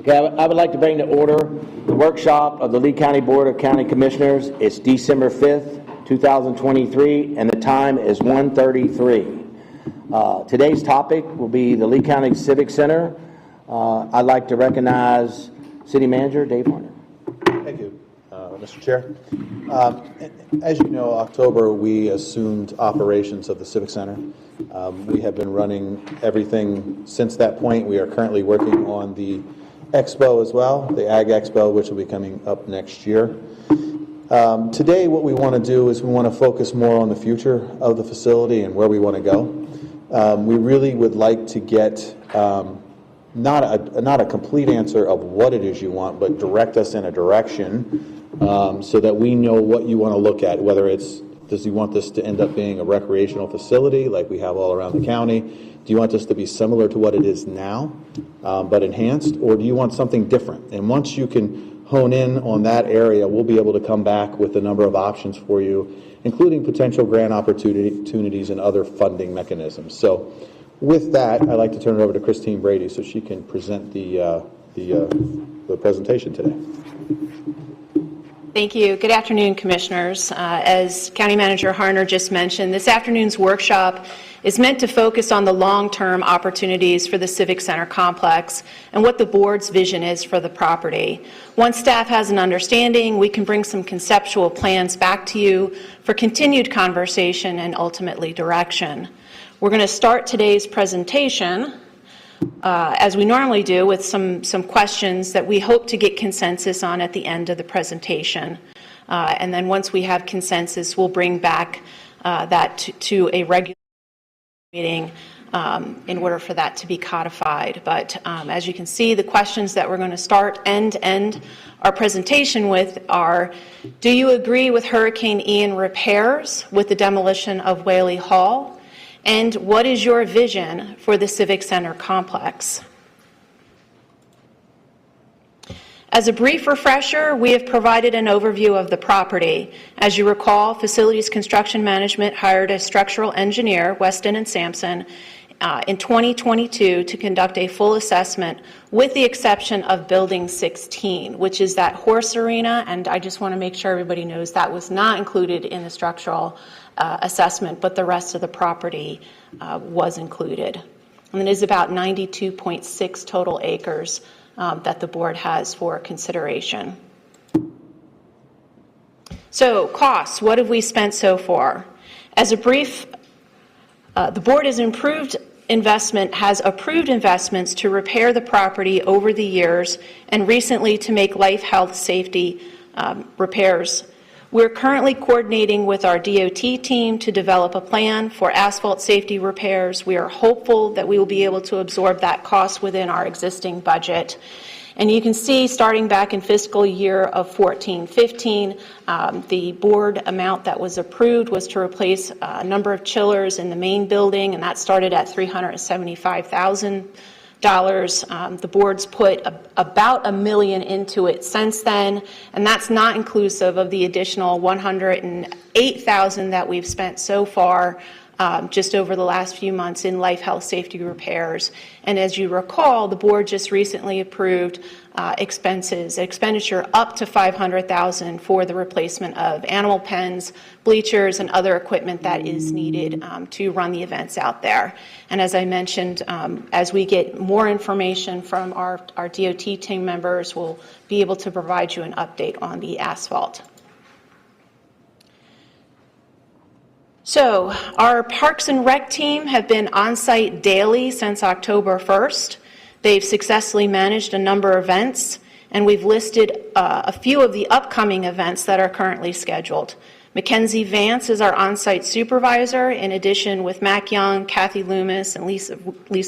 Okay, I would like to bring to order the workshop of the Lee County Board of County Commissioners. It's December 5th, 2023, and the time is 1:33. Today's topic will be the Lee County Civic Center. I'd like to recognize City Manager Dave Horner. Thank you, Mr. Chair. As you know, October we assumed operations of the Civic Center. We have been running everything since that point. We are currently working on the Expo as well, the Ag Expo, which will be coming up next year. Today what we want to do is we want to focus more on the future of the facility and where we want to go. We really would like to get not a complete answer of what it is you want, but direct us in a direction so that we know what you want to look at, whether it's, does you want this to end up being a recreational facility like we have all around the county? Do you want this to be similar to what it is now, but enhanced, or do you want something different? And once you can hone in on that area, we'll be able to come back with a number of options for you, including potential grant opportunities and other funding mechanisms. So with that, I'd like to turn it over to Christine Brady so she can present the presentation today. Thank you. Good afternoon, Commissioners. As County Manager Harner just mentioned, this afternoon's workshop is meant to focus on the long-term opportunities for the Civic Center complex and what the board's vision is for the property. Once staff has an understanding, we can bring some conceptual plans back to you for continued conversation and ultimately direction. We're going to start today's presentation as we normally do with some questions that we hope to get consensus on at the end of the presentation. And then once we have consensus, we'll bring back that to a regular meeting in order for that to be codified. But as you can see, the questions that we're going to start and end our presentation with are, do you agree with Hurricane Ian repairs with the demolition of Whaley Hall? And what is your vision for the Civic Center complex? As a brief refresher, we have provided an overview of the property. As you recall, Facilities Construction Management hired a structural engineer, Weston and Sampson, in 2022 to conduct a full assessment with the exception of Building 16, which is that horse arena, and I just want to make sure everybody knows that was not included in the structural assessment, but the rest of the property was included. And it is about 92.6 total acres that the board has for consideration. So costs, what have we spent so far? As a brief, the board has approved investments to repair the property over the years and recently to make life, health, safety repairs. We're currently coordinating with our DOT team to develop a plan for asphalt safety repairs. We are hopeful that we will be able to absorb that cost within our existing budget. And you can see, starting back in fiscal year of 14-15, the board amount that was approved was to replace a number of chillers in the main building, and that started at $375,000. The board's put about $1 million into it since then, and that's not inclusive of the additional $108,000 that we've spent so far just over the last few months in life, health, safety repairs. And as you recall, the board just recently approved expenditure up to $500,000 for the replacement of animal pens, bleachers, and other equipment that is needed to run the events out there. And as I mentioned, as we get more information from our DOT team members, we'll be able to provide you an update on the asphalt. So our Parks and Rec team have been on site daily since October 1st. They've successfully managed a number of events, and we've listed a few of the upcoming events that are currently scheduled. Mackenzie Vance is our on-site supervisor, in addition with Mac Young, Kathy Loomis, and Lisa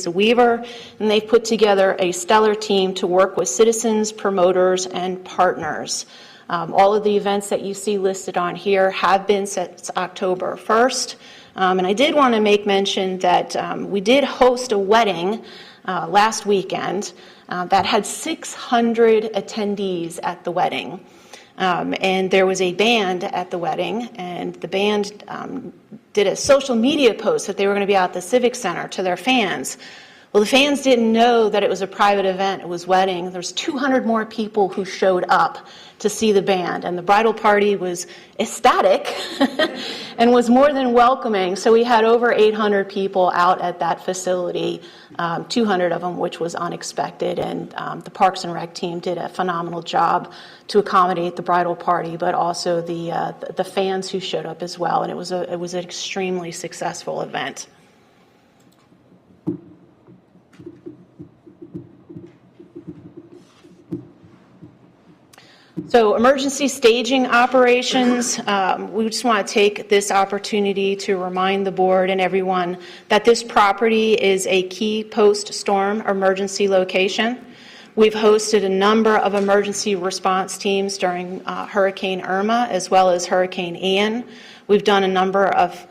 Weaver, and they've put together a stellar team to work with citizens, promoters, and partners. All of the events that you see listed on here have been since October 1st. And I did want to make mention that we did host a wedding last weekend that had 600 attendees at the wedding. And there was a band at the wedding, and the band did a social media post that they were going to be out at the Civic Center to their fans. Well, the fans didn't know that it was a private event. It was wedding. There's 200 more people who showed up to see the band, and the bridal party was ecstatic and was more than welcoming. So we had over 800 people out at that facility, 200 of them, which was unexpected, and the Parks and Rec team did a phenomenal job to accommodate the bridal party, but also the fans who showed up as well, and it was an extremely successful event. So emergency staging operations, we just want to take this opportunity to remind the board and everyone that this property is a key post-storm emergency location. We've hosted a number of emergency response teams during Hurricane Irma as well as Hurricane Ian. We've done a number of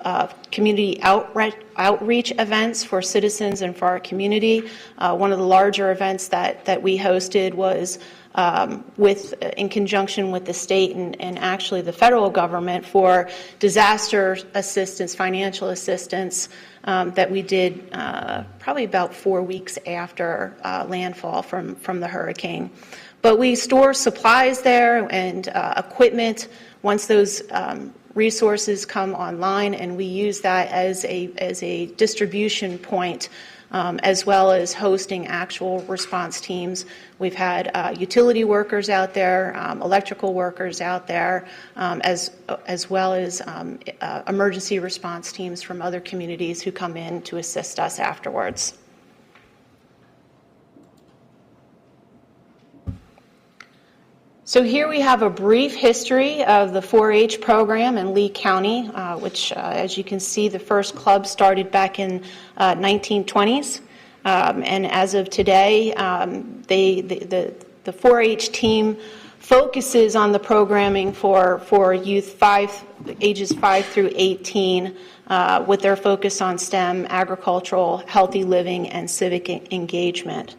community outreach events for citizens and for our community. One of the larger events that we hosted was in conjunction with the state and actually the federal government for disaster assistance, financial assistance that we did probably about 4 weeks after landfall from the hurricane. But we store supplies there and equipment once those resources come online, and we use that as a distribution point, as well as hosting actual response teams. We've had utility workers out there, electrical workers out there, as well as emergency response teams from other communities who come in to assist us afterwards. So here we have a brief history of the 4-H program in Lee County, which, as you can see, the first club started back in 1920s. And as of today, the 4-H team focuses on the programming for youth ages 5 through 18, with their focus on STEM, agricultural, healthy living, and civic engagement.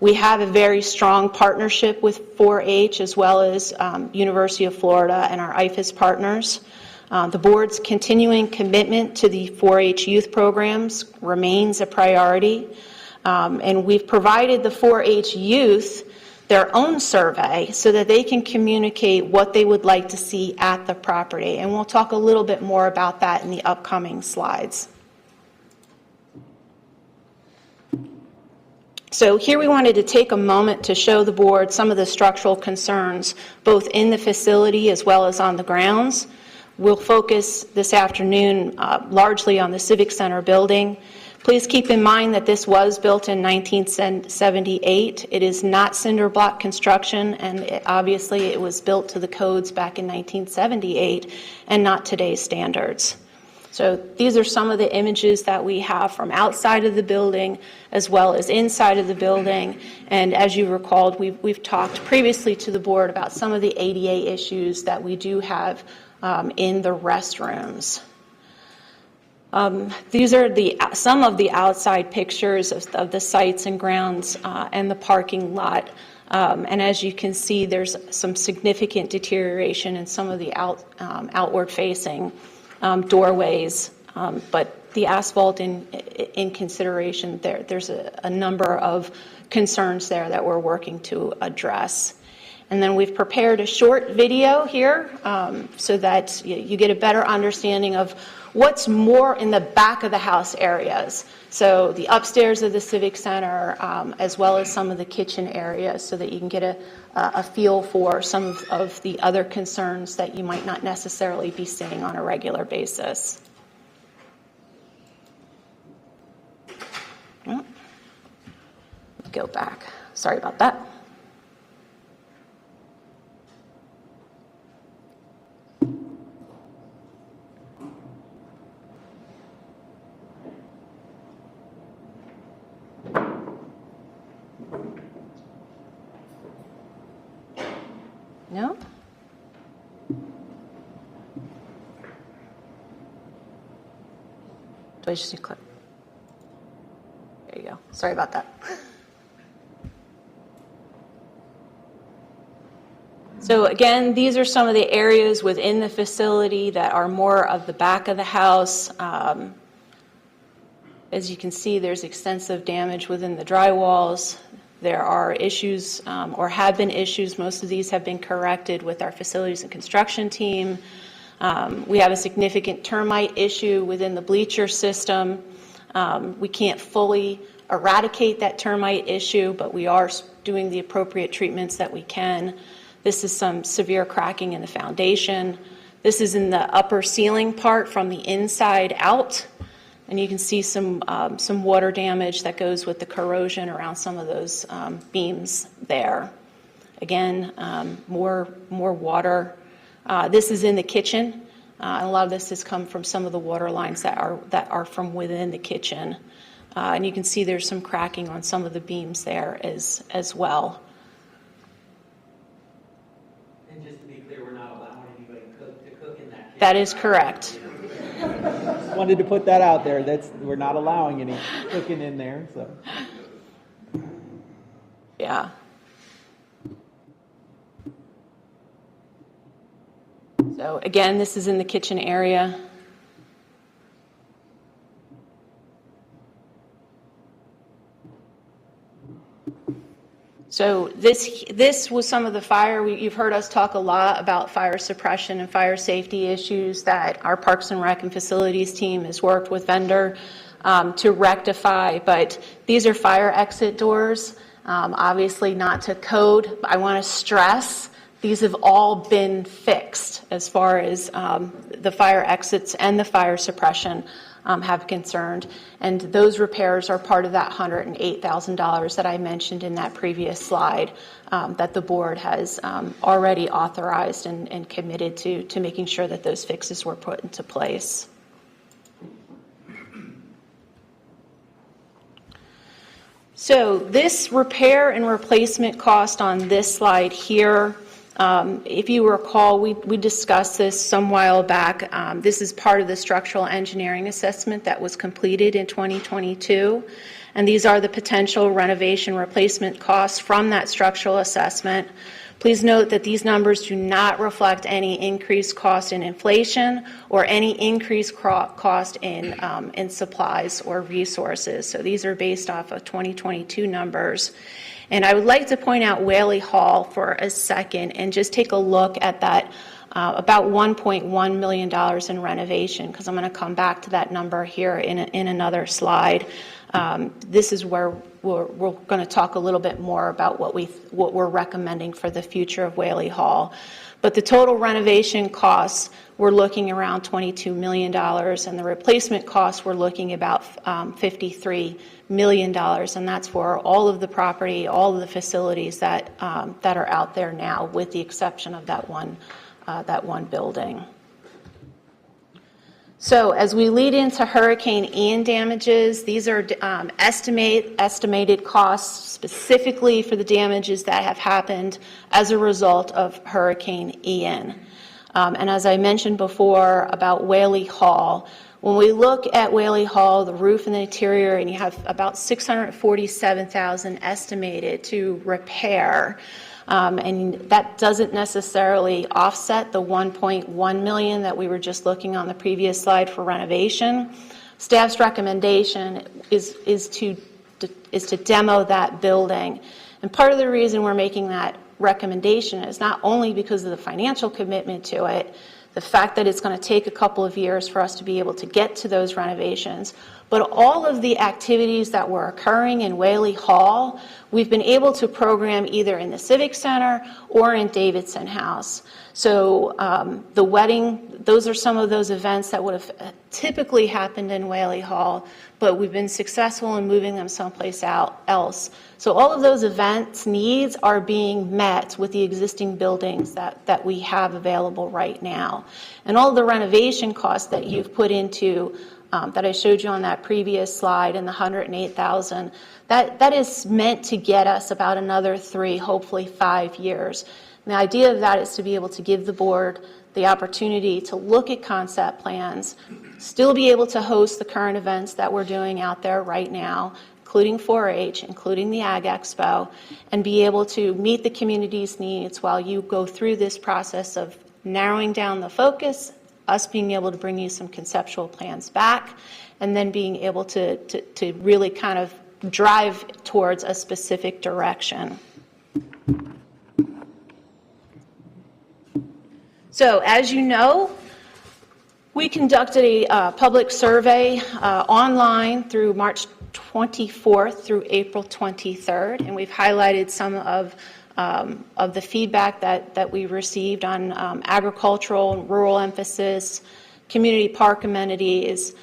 We have a very strong partnership with 4-H as well as University of Florida and our IFAS partners. The board's continuing commitment to the 4-H youth programs remains a priority. And we've provided the 4-H youth their own survey so that they can communicate what they would like to see at the property. And we'll talk a little bit more about that in the upcoming slides. So here we wanted to take a moment to show the board some of the structural concerns, both in the facility as well as on the grounds. We'll focus this afternoon largely on the Civic Center building. Please keep in mind that this was built in 1978. It is not cinder block construction, and obviously it was built to the codes back in 1978 and not today's standards. So these are some of the images that we have from outside of the building as well as inside of the building. And as you recalled, we've talked previously to the board about some of the ADA issues that we do have in the restrooms. These are some of the outside pictures of the sites and grounds and the parking lot. And as you can see, there's some significant deterioration in some of the outward-facing doorways, but the asphalt in consideration, there's a number of concerns there that we're working to address. And then we've prepared a short video here so that you get a better understanding of what's more in the back of the house areas. So the upstairs of the Civic Center, as well as some of the kitchen areas, so that you can get a feel for some of the other concerns that you might not necessarily be seeing on a regular basis. Go back. Sorry about that. No? Do I just need to click? There you go. Sorry about that. So again, these are some of the areas within the facility that are more of the back of the house. As you can see, there's extensive damage within the drywalls. There are issues, or have been issues, most of these have been corrected with our facilities and construction team. We have a significant termite issue within the bleacher system. We can't fully eradicate that termite issue, but we are doing the appropriate treatments that we can. This is some severe cracking in the foundation. This is in the upper ceiling part from the inside out. And you can see some water damage that goes with the corrosion around some of those beams there. Again, more water. This is in the kitchen. And a lot of this has come from some of the water lines that are from within the kitchen. And you can see there's some cracking on some of the beams there as well. And just to be clear, we're not allowing anybody to cook in that kitchen. That is correct. Just wanted to put that out there. We're not allowing any cooking in there. So. Yeah. So again, this is in the kitchen area. So this was some of the fire. You've heard us talk a lot about fire suppression and fire safety issues that our Parks and Rec and Facilities team has worked with vendor to rectify. But these are fire exit doors, obviously not to code. I want to stress these have all been fixed as far as the fire exits and the fire suppression have concerned. And those repairs are part of that $108,000 that I mentioned in that previous slide that the board has already authorized and committed to making sure that those fixes were put into place. So this repair and replacement cost on this slide here, if you recall, we discussed this some while back. This is part of the structural engineering assessment that was completed in 2022. And these are the potential renovation replacement costs from that structural assessment. Please note that these numbers do not reflect any increased cost in inflation or any increased cost in supplies or resources. So these are based off of 2022 numbers. And I would like to point out Whaley Hall for a second and just take a look at that about $1.1 million in renovation, because I'm going to come back to that number here in another slide. This is where we're going to talk a little bit more about what we're recommending for the future of Whaley Hall. But the total renovation costs, we're looking around $22 million, and the replacement costs, we're looking about $53 million, and that's for all of the property, all of the facilities that are out there now, with the exception of that one building. So as we lead into Hurricane Ian damages, these are estimated costs specifically for the damages that have happened as a result of Hurricane Ian. And as I mentioned before about Whaley Hall, when we look at Whaley Hall, the roof and the interior, and you have about $647,000 estimated to repair, and that doesn't necessarily offset the $1.1 million that we were just looking on the previous slide for renovation. Staff's recommendation is to demo that building. And part of the reason we're making that recommendation is not only because of the financial commitment to it, the fact that it's going to take a couple of years for us to be able to get to those renovations, but all of the activities that were occurring in Whaley Hall, we've been able to program either in the Civic Center or in Davidson House. So the wedding, those are some of those events that would have typically happened in Whaley Hall, but we've been successful in moving them someplace else. So all of those events needs are being met with the existing buildings that we have available right now. And all the renovation costs that you've put into that I showed you on that previous slide, and the $108,000, that is meant to get us about another 3, hopefully 5 years. And the idea of that is to be able to give the board the opportunity to look at concept plans, still be able to host the current events that we're doing out there right now, including 4-H, including the Ag Expo, and be able to meet the community's needs while you go through this process of narrowing down the focus, us being able to bring you some conceptual plans back, and then being able to really kind of drive towards a specific direction. So as you know, we conducted a public survey online through March 24th through April 23rd, and we've highlighted some of the feedback that we received on agricultural and rural emphasis, community park amenities,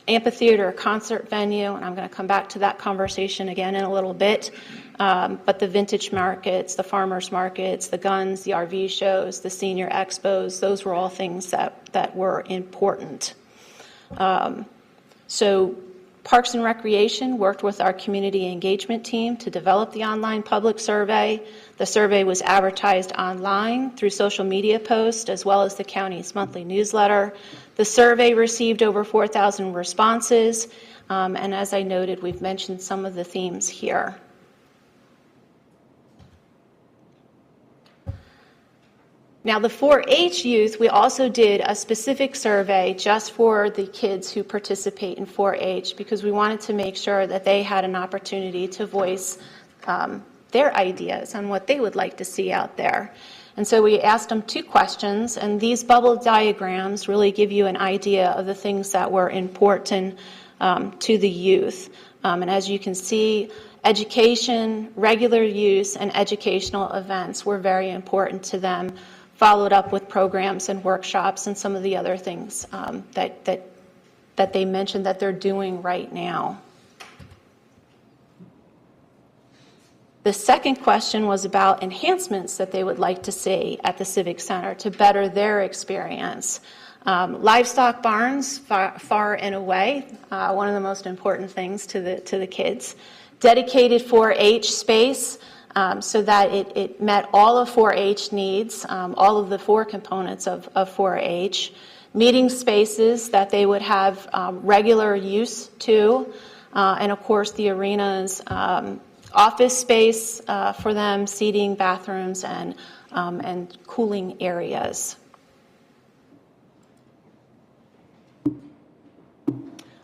amphitheater, concert venue, and I'm going to come back to that conversation again in a little bit. But the vintage markets, the farmers markets, the guns, the RV shows, the senior expos, those were all things that were important. So Parks and Recreation worked with our community engagement team to develop the online public survey. The survey was advertised online through social media posts as well as the county's monthly newsletter. The survey received over 4,000 responses, and as I noted, we've mentioned some of the themes here. Now, the 4-H youth, we also did a specific survey just for the kids who participate in 4-H because we wanted to make sure that they had an opportunity to voice their ideas on what they would like to see out there. And so we asked them 2 questions, and these bubble diagrams really give you an idea of the things that were important to the youth. And as you can see, education, regular use, and educational events were very important to them, followed up with programs and workshops and some of the other things that they mentioned that they're doing right now. The second question was about enhancements that they would like to see at the Civic Center to better their experience. Livestock barns, far and away, one of the most important things to the kids. Dedicated 4-H space, so that it met all of 4-H needs, all of the 4 components of 4-H. Meeting spaces that they would have regular use to, and of course the arenas, office space for them, seating, bathrooms, and cooling areas.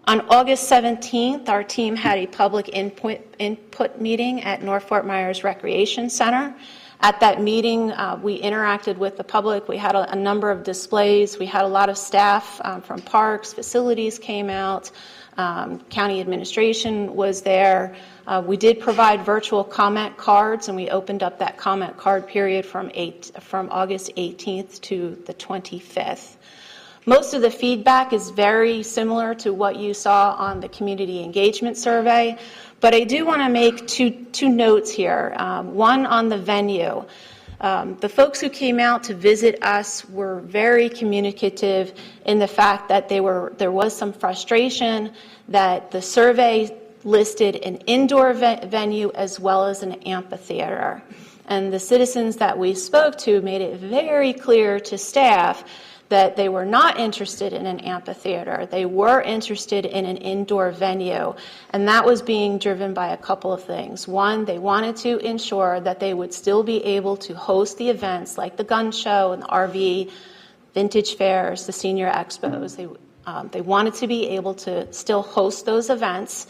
On August 17th, our team had a public input meeting at North Fort Myers Recreation Center. At that meeting, we interacted with the public. We had a number of displays. We had a lot of staff from parks, facilities came out. County administration was there. We did provide virtual comment cards, and we opened up that comment card period from August 18th to the 25th. Most of the feedback is very similar to what you saw on the community engagement survey, but I do want to make two notes here. One on the venue. The folks who came out to visit us were very communicative in the fact that there was some frustration that the survey listed an indoor venue as well as an amphitheater. And the citizens that we spoke to made it very clear to staff that they were not interested in an amphitheater. They were interested in an indoor venue, and that was being driven by a couple of things. One, they wanted to ensure that they would still be able to host the events like the gun show and the RV, vintage fairs, the senior expos. They wanted to be able to still host those events,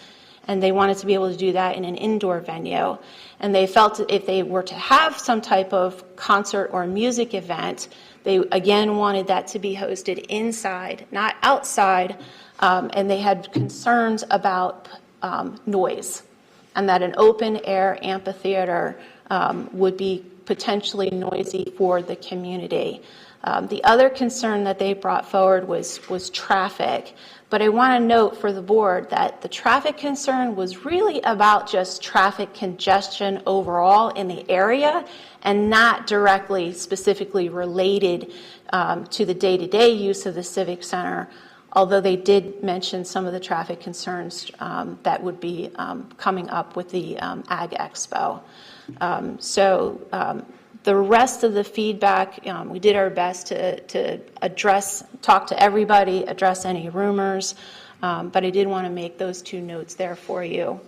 and they wanted to be able to do that in an indoor venue. And they felt that if they were to have some type of concert or music event, they again wanted that to be hosted inside, not outside, and they had concerns about noise, and that an open-air amphitheater would be potentially noisy for the community. The other concern that they brought forward was traffic. But I want to note for the board that the traffic concern was really about just traffic congestion overall in the area and not directly specifically related to the day-to-day use of the Civic Center, although they did mention some of the traffic concerns that would be coming up with the Ag Expo. The rest of the feedback, we did our best to talk to everybody, address any rumors, but I did want to make those 2 notes there for you.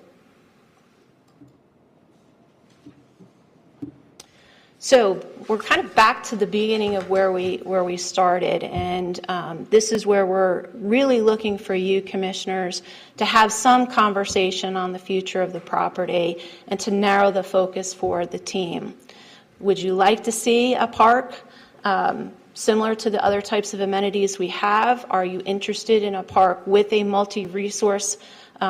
So we're kind of back to the beginning of where we started, and this is where we're really looking for you, commissioners, to have some conversation on the future of the property and to narrow the focus for the team. Would you like to see a park similar to the other types of amenities we have? Are you interested in a park with a multi-resource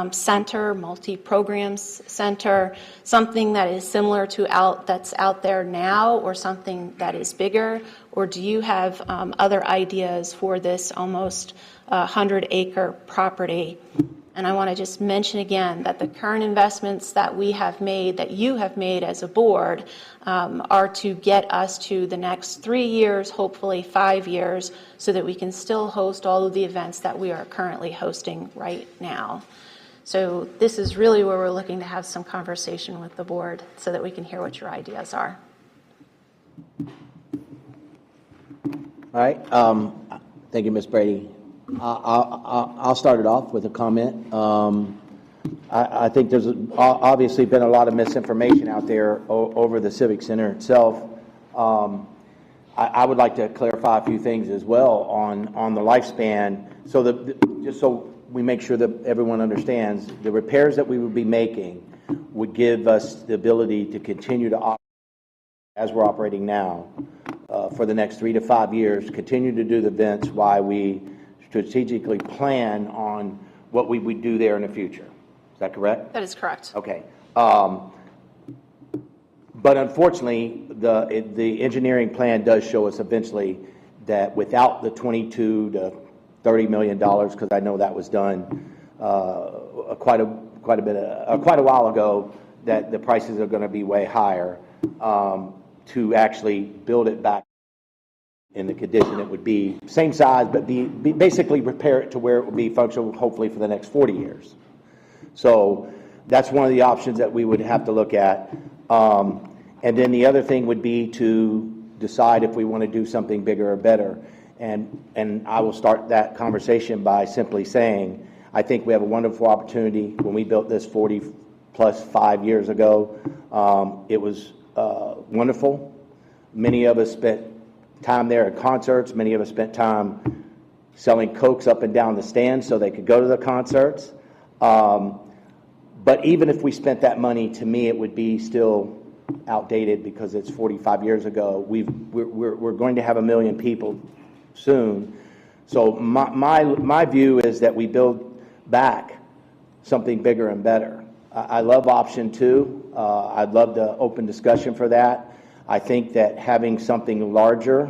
center, multi-programs center, something that is similar to that's out there now, or something that is bigger? Or do you have other ideas for this almost 100-acre property? And I want to just mention again that the current investments that we have made, that you have made as a board, are to get us to the next 3 years, hopefully 5 years, so that we can still host all of the events that we are currently hosting right now. So this is really where we're looking to have some conversation with the board so that we can hear what your ideas are. All right. Thank you, Ms. Brady. I'll start it off with a comment. I think there's obviously been a lot of misinformation out there over the Civic Center itself. I would like to clarify a few things as well on the lifespan. So just so we make sure that everyone understands, the repairs that we would be making would give us the ability to continue to operate as we're operating now for the next 3 to 5 years, continue to do the events while we strategically plan on what we would do there in the future. Is that correct? That is correct. Okay. But unfortunately, the engineering plan does show us eventually that without the $22 to $30 million, because I know that was done quite a while ago, that the prices are going to be way higher to actually build it back in the condition it would be, same size, but be basically repair it to where it would be functional, hopefully for the next 40 years. So that's one of the options that we would have to look at. And then the other thing would be to decide if we want to do something bigger or better. And I will start that conversation by simply saying, I think we have a wonderful opportunity. When we built this 40+5 years ago, it was wonderful. Many of us spent time there at concerts. Many of us spent time selling Cokes up and down the stands so they could go to the concerts. But even if we spent that money, to me, it would be still outdated because it's 45 years ago. We're going to have 1 million people soon. So my view is that we build back something bigger and better. I love option 2. I'd love to open discussion for that. I think that having something larger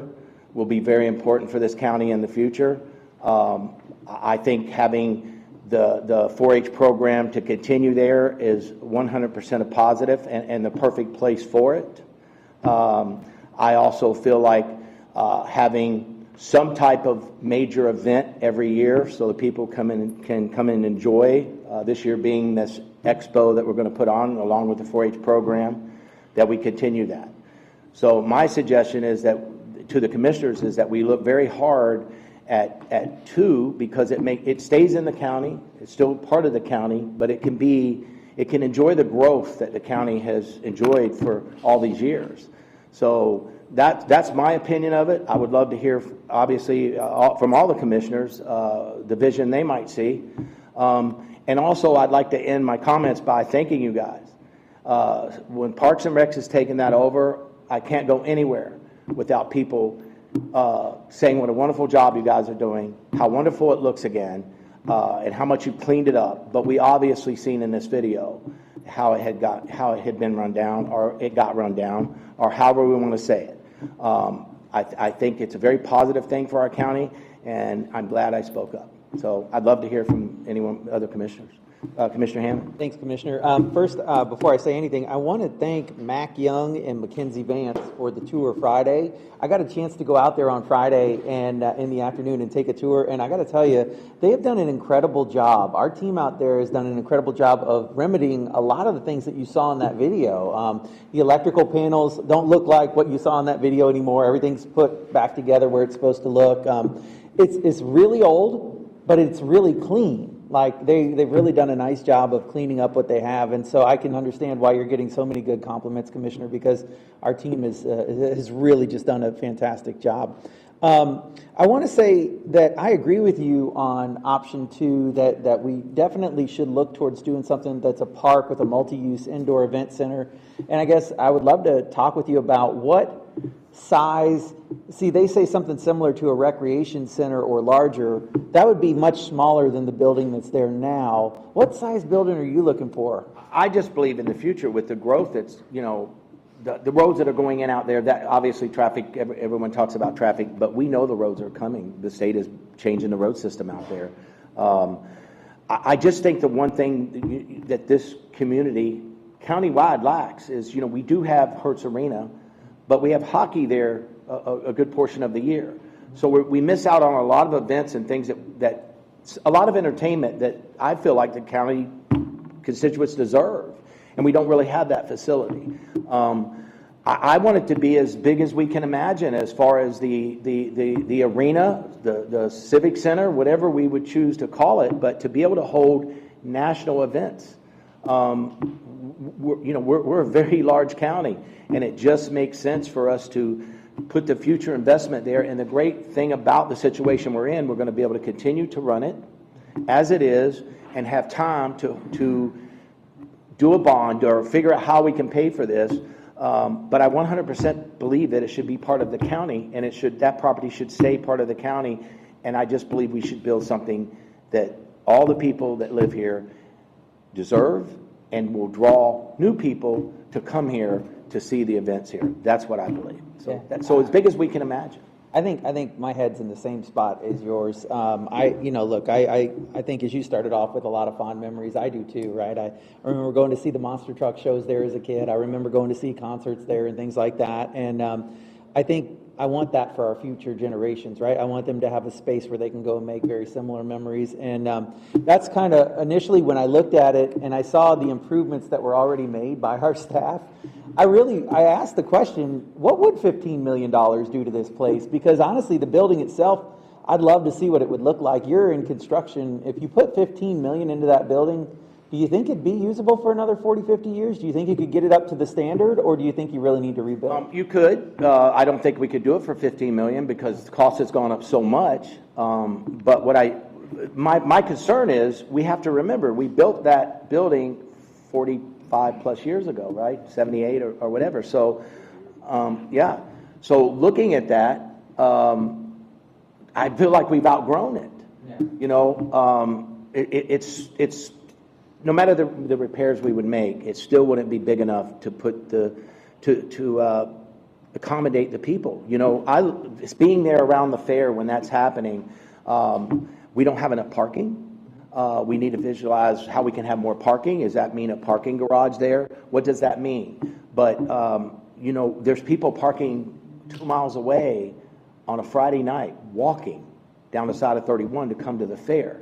will be very important for this county in the future. I think having the 4-H program to continue there is 100% a positive and the perfect place for it. I also feel like having some type of major event every year so that people can come in and enjoy, this year being this expo that we're going to put on along with the 4-H program, that we continue that. So my suggestion is that to the commissioners is that we look very hard at 2, because it stays in the county. It's still part of the county, but it can enjoy the growth that the county has enjoyed for all these years. So that's my opinion of it. I would love to hear, obviously, from all the commissioners, the vision they might see. And also, I'd like to end my comments by thanking you guys. When Parks and Recs has taken that over, I can't go anywhere without people saying what a wonderful job you guys are doing, how wonderful it looks again, and how much you cleaned it up. But we obviously seen in this video how it had been run down, or it got run down, or however we want to say it. I think it's a very positive thing for our county, and I'm glad I spoke up. So I'd love to hear from anyone, other commissioners. Commissioner Hammond. Thanks, Commissioner. First, before I say anything, I want to thank Mac Young and Mackenzie Vance for the tour Friday. I got a chance to go out there on Friday and in the afternoon and take a tour, and I got to tell you, they have done an incredible job. Our team out there has done an incredible job of remedying a lot of the things that you saw in that video. The electrical panels don't look like what you saw in that video anymore. Everything's put back together where it's supposed to look. It's really old, but it's really clean. Like, they've really done a nice job of cleaning up what they have, and so I can understand why you're getting so many good compliments, Commissioner, because our team has really just done a fantastic job. I want to say that I agree with you on option 2, that we definitely should look towards doing something that's a park with a multi-use indoor event center. And I guess I would love to talk with you about what size. See, they say something similar to a recreation center or larger. That would be much smaller than the building that's there now. What size building are you looking for? I just believe in the future with the growth that's, the roads that are going in out there, that obviously traffic, everyone talks about traffic, but we know the roads are coming. The state is changing the road system out there. I just think the one thing that this community countywide lacks is, we do have Hertz Arena, but we have hockey there a good portion of the year. So we miss out on a lot of events and things that a lot of entertainment that I feel like the county constituents deserve, and we don't really have that facility. I want it to be as big as we can imagine, as far as the arena, the civic center, whatever we would choose to call it, but to be able to hold national events. We're a very large county, and it just makes sense for us to put the future investment there. And the great thing about the situation we're in, we're going to be able to continue to run it as it is and have time to do a bond or figure out how we can pay for this. But I 100% believe that it should be part of the county, and that property should stay part of the county. And I just believe we should build something that all the people that live here deserve and will draw new people to come here to see the events here. That's what I believe. So, Yeah. so as big as we can imagine. I think my head's in the same spot as yours. Look, I think as you started off with a lot of fond memories, I do too, right? I remember going to see the monster truck shows there as a kid. I remember going to see concerts there and things like that. And I think I want that for our future generations, right? I want them to have a space where they can go and make very similar memories. And that's kind of initially when I looked at it and I saw the improvements that were already made by our staff. I asked the question, what would $15 million do to this place? Because honestly, the building itself, I'd love to see what it would look like. You're in construction. If you put $15 million into that building, do you think it'd be usable for another 40, 50 years? Do you think you could get it up to the standard, or do you think you really need to rebuild? You could. I don't think we could do it for $15 million because the cost has gone up so much. But my concern is we have to remember we built that building 45 plus years ago, right? 78 or whatever. So, yeah. So looking at that, I feel like we've outgrown it. Yeah. It's no matter the repairs we would make, it still wouldn't be big enough to put to accommodate the people. It's being there around the fair when that's happening. We don't have enough parking. We need to visualize how we can have more parking. Does that mean a parking garage there? What does that mean? But there's people parking 2 miles away on a Friday night, walking down the side of 31 to come to the fair.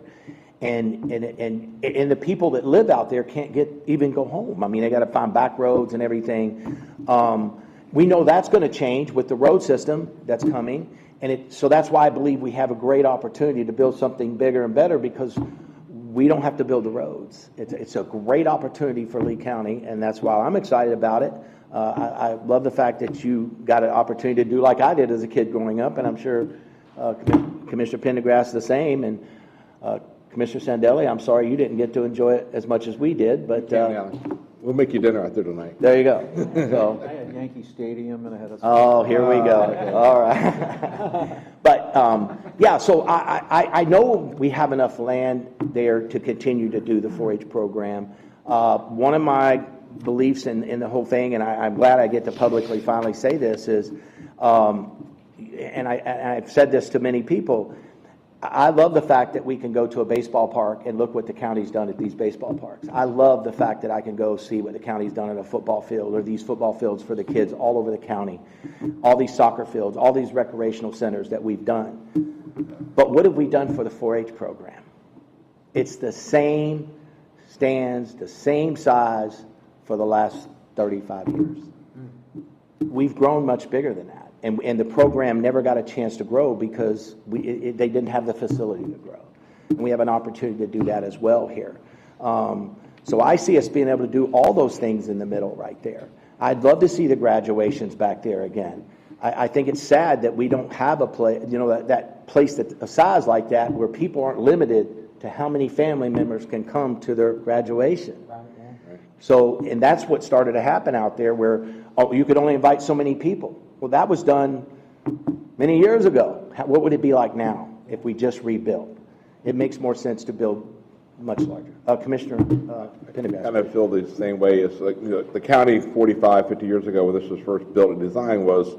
And the people that live out there can't even go home. I mean, they got to find back roads and everything. We know that's going to change with the road system that's coming. So that's why I believe we have a great opportunity to build something bigger and better, because we don't have to build the roads. It's a great opportunity for Lee County, and that's why I'm excited about it. I love the fact that you got an opportunity to do like I did as a kid growing up, and I'm sure Commissioner Pendergrass the same, and Commissioner Sandelli, I'm sorry you didn't get to enjoy it as much as we did, but we'll make you dinner out there tonight. there you go. So, I had Yankee Stadium and I had a... oh, here we go. All right. But yeah, so I know we have enough land there to continue to do the 4-H program. One of my beliefs in the whole thing, and I'm glad I get to publicly finally say this, is, and I've said this to many people, I love the fact that we can go to a baseball park and look what the county's done at these baseball parks. I love the fact that I can go see what the county's done at a football field, or these football fields for the kids all over the county, all these soccer fields, all these recreational centers that we've done. But what have we done for the 4-H program? It's the same stands, the same size for the last 35 years. We've grown much bigger than that. And the program never got a chance to grow because they didn't have the facility to grow. and we have an opportunity to do that as well here. So I see us being able to do all those things in the middle right there. I'd love to see the graduations back there again. I think it's sad that we don't have a place, that place that a size like that where people aren't limited to how many family members can come to their graduation. So, and that's what started to happen out there where you could only invite so many people. Well, that was done many years ago. What would it be like now if we just rebuilt? It makes more sense to build much larger. Commissioner Pendergrass. Kind of feel the same way as like, the county 45, 50 years ago when this was first built and designed was,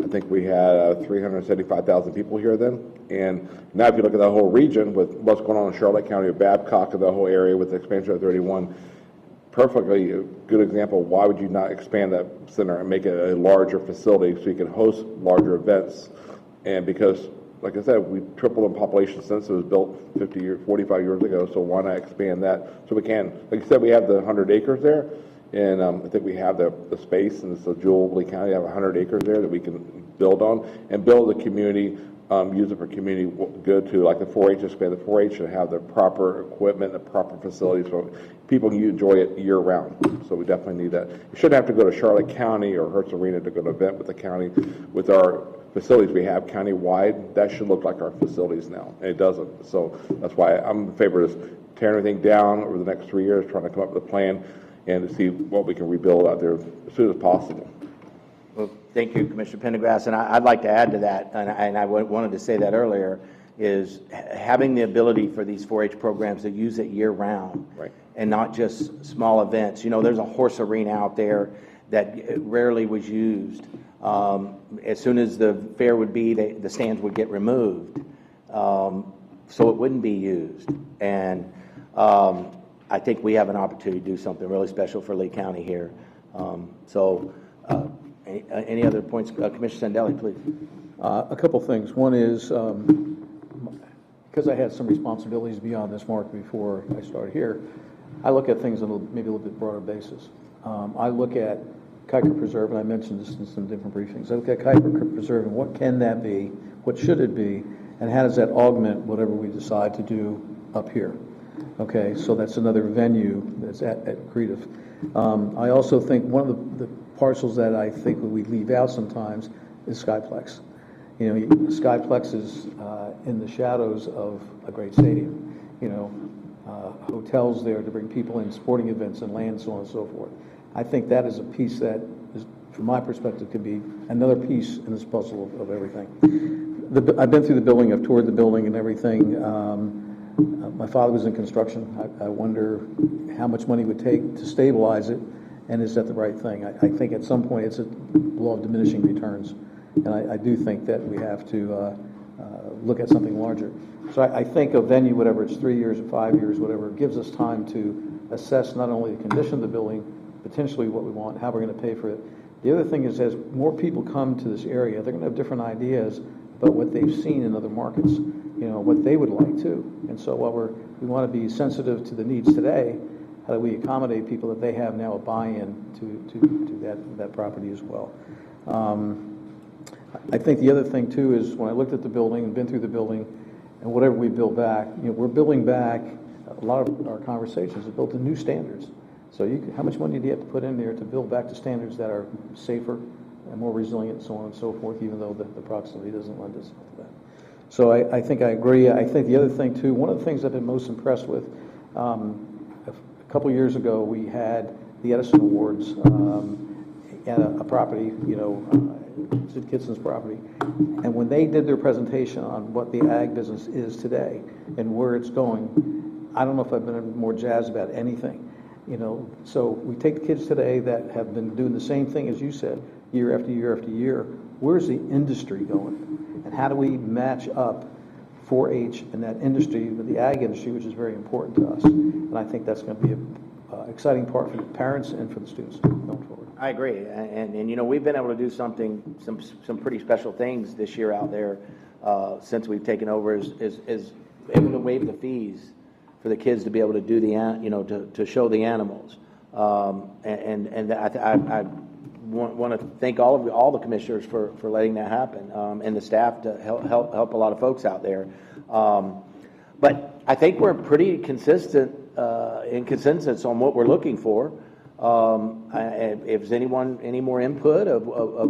I think we had 375,000 people here then. And now if you look at the whole region with what's going on in Charlotte County with Babcock and the whole area with the expansion of 31, perfectly a good example. Why would you not expand that center and make it a larger facility so you can host larger events? And because, like I said, we tripled in population since it was built 45 years ago, so why not expand that so we can, like you said, we have the 100 acres there, and I think we have the space, and it's a jewel of Lee County, have 100 acres there that we can build on, and build the community, use it for community good too, like the 4-H, expand the 4-H should have the proper equipment, the proper facilities, so people can enjoy it year round. So we definitely need that. You shouldn't have to go to Charlotte County or Hertz Arena to go to an event with the county. With our facilities we have county-wide, that should look like our facilities now, and it doesn't. So that's why I'm in favor of tearing everything down over the next 3 years, trying to come up with a plan and to see what we can rebuild out there as soon as possible. Well, thank you, Commissioner Pendergrass, and I'd like to add to that, and I wanted to say that earlier, is having the ability for these 4-H programs to use it year-round, right, and not just small events. There's a horse arena out there that rarely was used. As soon as the fair would be, the stands would get removed, so it wouldn't be used. And I think we have an opportunity to do something really special for Lee County here. Any other points? Commissioner Sandelli, please. A couple things. One is, because I had some responsibilities beyond this mark before I started here, I look at things on maybe a little bit broader basis. I look at Kuiper Preserve, and I mentioned this in some different briefings. I look at Kuiper Preserve and what can that be, what should it be, and how does that augment whatever we decide to do up here. Okay, so that's another venue that's at Creative. I also think one of the parcels that I think we leave out sometimes is Skyplex. Skyplex is in the shadows of a great stadium. Hotels there to bring people in, sporting events and land, so on and so forth. I think that is a piece that, is, from my perspective, could be another piece in this puzzle of everything. I've been through the building, I've toured the building and everything. My father was in construction. I wonder how much money it would take to stabilize it, and is that the right thing? I think at some point it's a law of diminishing returns, and I do think that we have to look at something larger. So I think a venue, whatever it's 3 years or 5 years, whatever, gives us time to assess not only the condition of the building, potentially what we want, how we're going to pay for it. The other thing is, as more people come to this area, they're going to have different ideas about what they've seen in other markets, what they would like too. And so while we want to be sensitive to the needs today, how do we accommodate people that they have now a buy-in to that property as well? I think the other thing too is when I looked at the building and been through the building, and whatever we build back, we're building back, a lot of our conversations are built to new standards. So how much money do you have to put in there to build back to standards that are safer and more resilient, so on and so forth, even though the proximity doesn't lend itself to that. So I think I agree. I think the other thing too, one of the things I've been most impressed with, a couple years ago we had the Edison Awards at a property, Sid Kitson's property, and when they did their presentation on what the ag business is today and where it's going, I don't know if I've been more jazzed about anything. So we take the kids today that have been doing the same thing as you said, year after year after year. Where's the industry going? And how do we match up 4-H and that industry with the ag industry, which is very important to us? And I think that's going to be an exciting part for the parents and for the students going forward. I agree, and we've been able to do some pretty special things this year out there since we've taken over. Is able to waive the fees for the kids to be able to do to show the animals, and I want to thank all the commissioners for letting that happen, and the staff to help a lot of folks out there. But I think we're pretty consistent in consensus on what we're looking for. If there's any more input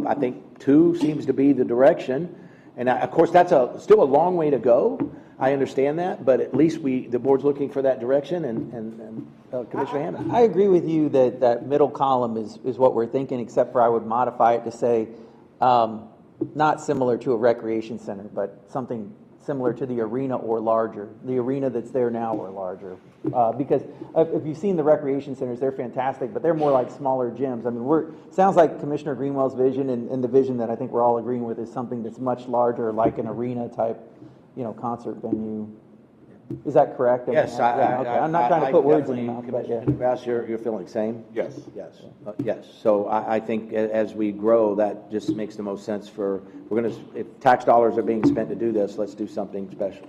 I think 2 seems to be the direction. And of course, that's still a long way to go. I understand that, but at least the board's looking for that direction, and Commissioner Hammond. I agree with you that that middle column is what we're thinking, except for I would modify it to say, not similar to a recreation center, but something similar to the arena or larger, the arena that's there now or larger. Because if you've seen the recreation centers, they're fantastic, but they're more like smaller gyms. I mean, sounds like Commissioner Greenwell's vision and the vision that I think we're all agreeing with is something that's much larger, like an arena type, concert venue. Is that correct? Yes, okay. I'm not trying to put words in your mouth, but yeah. Commissioner Bass, you're feeling the same? Yes. Yes, yes. So I think as we grow, that just makes the most sense if tax dollars are being spent to do this, let's do something special.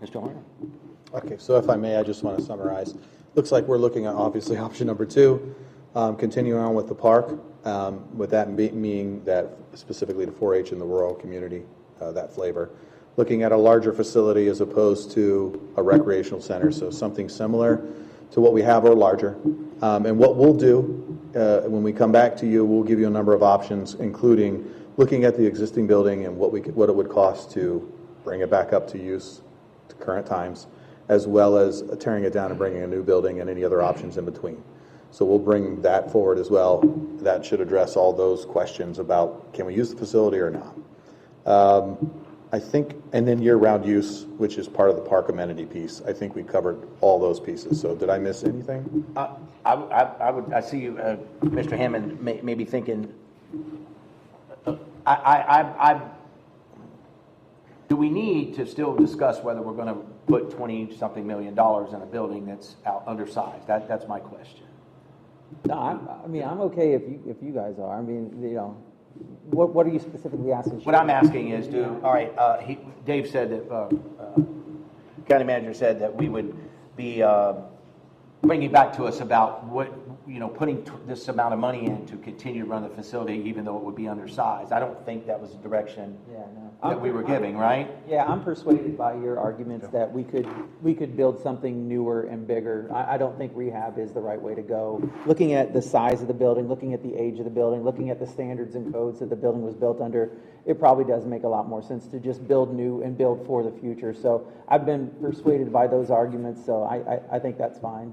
Mr. Horner? Okay, so if I may, I just want to summarize. Looks like we're looking at obviously option number 2, continuing on with the park, with that being that specifically to 4-H in the rural community, that flavor. Looking at a larger facility as opposed to a recreational center, so something similar to what we have or larger. And what we'll do when we come back to you, we'll give you a number of options, including looking at the existing building and what it would cost to bring it back up to use to current times, as well as tearing it down and bringing a new building and any other options in between. So we'll bring that forward as well. That should address all those questions about can we use the facility or not. I think, and then year-round use, which is part of the park amenity piece. I think we covered all those pieces. So did I miss anything? I see you, Mr. Hammond, maybe thinking, do we need to still discuss whether we're going to put $20-something million in a building that's undersized? That's my question. No, I'm okay if you guys are. I mean, what are you specifically asking? What I'm asking is, Dave said that, county manager said that we would be bringing back to us about putting this amount of money in to continue to run the facility, even though it would be undersized. I don't think that was the direction that we were giving, right? Yeah, I'm persuaded by your arguments that we could build something newer and bigger. I don't think rehab is the right way to go. Looking at the size of the building, looking at the age of the building, looking at the standards and codes that the building was built under, it probably does make a lot more sense to just build new and build for the future. So I've been persuaded by those arguments, so I think that's fine.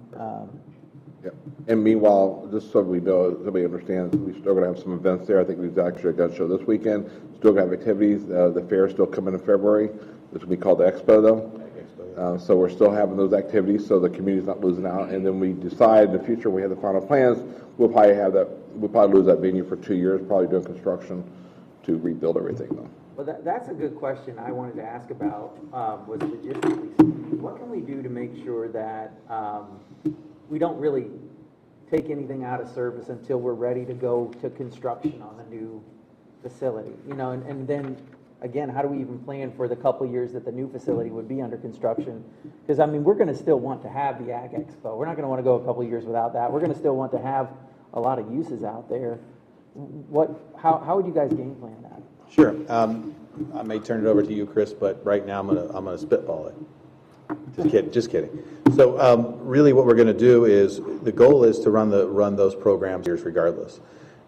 Yep. And meanwhile, just so we know, everybody understands, we're still going to have some events there. I think we've actually got a show this weekend. Still going to have activities. The fair is still coming in February. This will be called the Expo, though. So we're still having those activities, so the community's not losing out. And then we decide in the future, we have the final plans, we'll probably lose that venue for 2 years, probably doing construction to rebuild everything, though. Well, that's a good question I wanted to ask about, was logistically. What can we do to make sure that we don't really take anything out of service until we're ready to go to construction on the new facility? And then, again, how do we even plan for the couple of years that the new facility would be under construction? Because, we're going to still want to have the Ag Expo. We're not going to want to go a couple of years without that. We're going to still want to have a lot of uses out there. How would you guys game plan that? Sure. I may turn it over to you, Chris, but right now I'm gonna spitball it. Just kidding. So really what we're going to do is, the goal is to run those programs years regardless.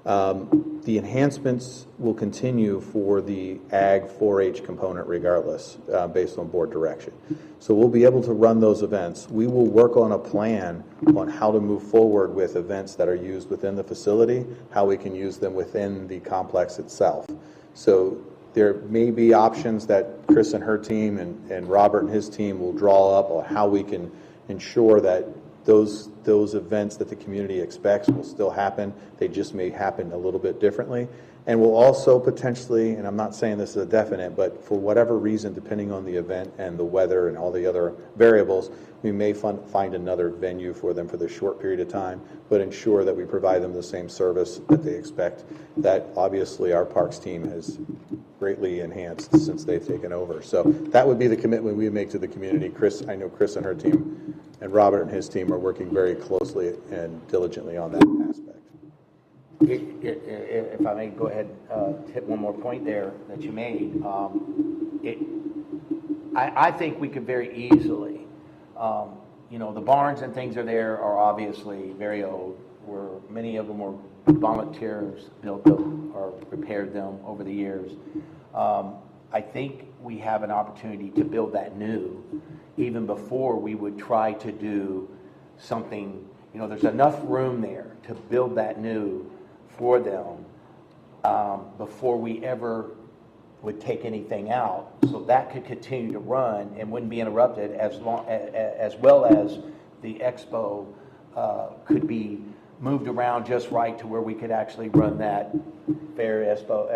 The enhancements will continue for the Ag 4-H component regardless, based on board direction. So we'll be able to run those events. We will work on a plan on how to move forward with events that are used within the facility, how we can use them within the complex itself. So there may be options that Chris and her team and Robert and his team will draw up on how we can ensure that those events that the community expects will still happen. They just may happen a little bit differently. And we'll also potentially, and I'm not saying this is a definite, but for whatever reason, depending on the event and the weather and all the other variables, we may find another venue for them for the short period of time, but ensure that we provide them the same service that they expect. That obviously our parks team has greatly enhanced since they've taken over. So that would be the commitment we make to the community. I know Chris and her team and Robert and his team are working very closely and diligently on that aspect. If I may go ahead, hit one more point there that you made. I think we could very easily, the barns and things are there are obviously very old, where many of them were volunteers built them or repaired them over the years. I think we have an opportunity to build that new, even before we would try to do something, there's enough room there to build that new for them before we ever would take anything out, so that could continue to run and wouldn't be interrupted, as well as the expo could be moved around just right to where we could actually run that fair expo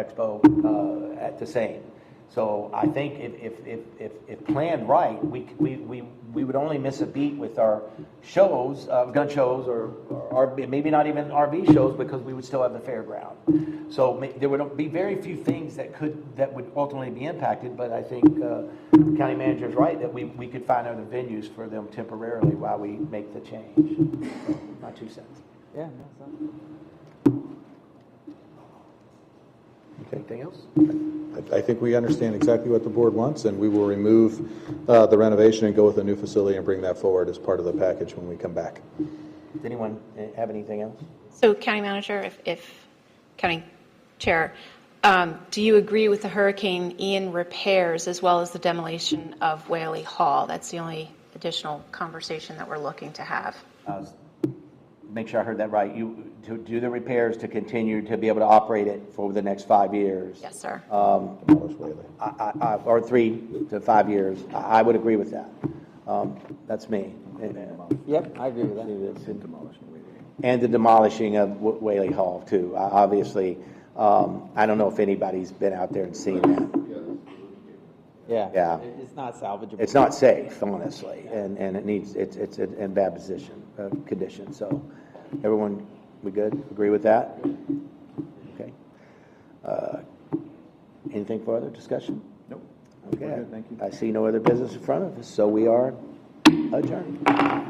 at the same. So I think if planned right, we would only miss a beat with our shows, gun shows, or maybe not even RV shows, because we would still have the fairground. So there would be very few things that would ultimately be impacted. But I think the county manager is right that we could find other venues for them temporarily while we make the change. So, my 2 cents. Yeah, no, it's not. Anything else? I think we understand exactly what the board wants, and we will remove the renovation and go with a new facility and bring that forward as part of the package when we come back. Does anyone have anything else? So, County Manager, if County Chair, do you agree with the Hurricane Ian repairs as well as the demolition of Whaley Hall? That's the only additional conversation that we're looking to have. Make sure I heard that right. You to do the repairs to continue to be able to operate it for the next 5 years. Yes, sir. Demolish Whaley. Or 3 to 5 years. I would agree with that. That's me. Yep, I agree with that. And the demolishing of Whaley Hall too. Obviously, I don't know if anybody's been out there and seen that. Yeah. It's not salvageable. It's not safe, honestly, and it's in bad condition. So, everyone, we good? Agree with that? Okay. Anything for other discussion? Nope. Okay. We're good, thank you. I see no other business in front of us, so we are adjourned.